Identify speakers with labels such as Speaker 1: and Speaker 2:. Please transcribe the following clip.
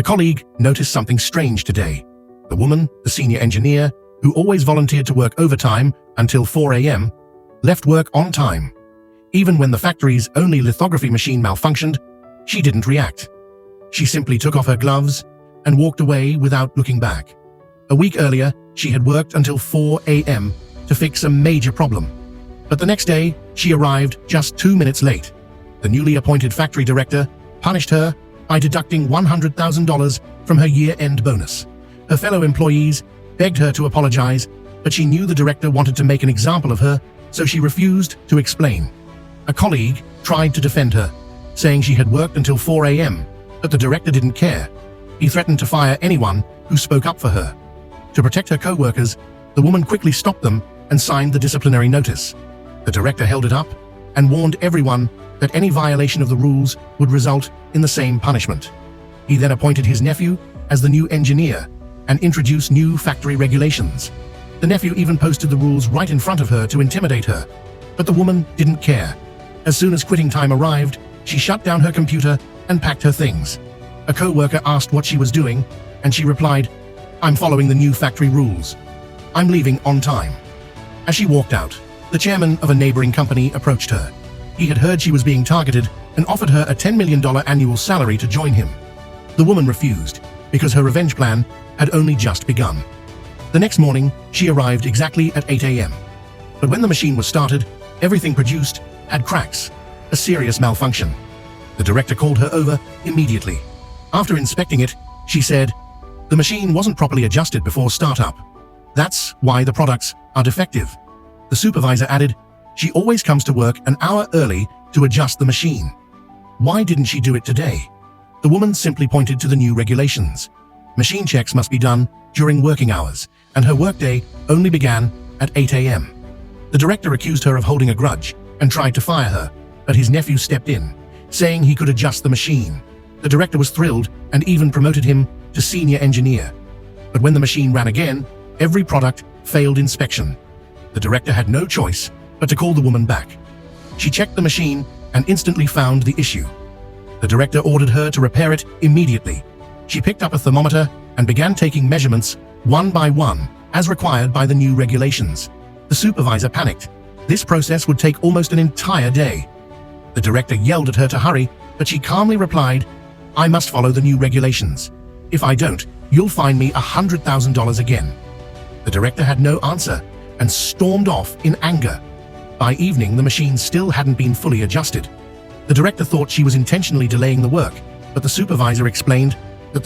Speaker 1: colleague noticed something strange today. The woman, the senior engineer, who always volunteered to work overtime until 4 a.m., left work on time. Even when the factory's only lithography machine malfunctioned, she didn't react. She simply took off her gloves and walked away without looking back. A week earlier, she had worked until 4 a.m. to fix a major problem. But the next day, she arrived just 2 minutes late. The newly appointed factory director punished her by deducting $100,000 from her year-end bonus. Her fellow employees begged her to apologize, but she knew the director wanted to make an example of her, so she refused to explain. A colleague tried to defend her, saying she had worked until 4 a.m., but the director didn't care. He threatened to fire anyone who spoke up for her. To protect her co-workers, the woman quickly stopped them and signed the disciplinary notice. The director held it up and warned everyone that any violation of the rules would result in the same punishment. He then appointed his nephew as the new engineer and introduced new factory regulations. The nephew even posted the rules right in front of her to intimidate her, but the woman didn't care. As soon as quitting time arrived, she shut down her computer and packed her things. A co-worker asked what she was doing, and she replied, "I'm following the new factory rules. I'm leaving on time." As she walked out, the chairman of a neighboring company approached her. He had heard she was being targeted and offered her a $10 million annual salary to join him. The woman refused, because her revenge plan had only just begun. The next morning, she arrived exactly at 8 a.m. But when the machine was started, everything produced had cracks, a serious malfunction. The director called her over immediately. After inspecting it, she said, "The machine wasn't properly adjusted before startup. That's why the products are defective." The supervisor added, "She always comes to work an hour early to adjust the machine. Why didn't she do it today?" The woman simply pointed to the new regulations. Machine checks must be done during working hours, and her workday only began at 8 a.m. The director accused her of holding a grudge and tried to fire her, but his nephew stepped in, saying he could adjust the machine. The director was thrilled and even promoted him to senior engineer. But when the machine ran again, every product failed inspection. The director had no choice but to call the woman back. She checked the machine and instantly found the issue. The director ordered her to repair it immediately. She picked up a thermometer and began taking measurements one by one, as required by the new regulations. The supervisor panicked. This process would take almost an entire day. The director yelled at her to hurry, but she calmly replied, "I must follow the new regulations. If I don't, you'll fine me $100,000 again." The director had no answer and stormed off in anger. By evening, the machine still hadn't been fully adjusted. The director thought she was intentionally delaying the work, but the supervisor explained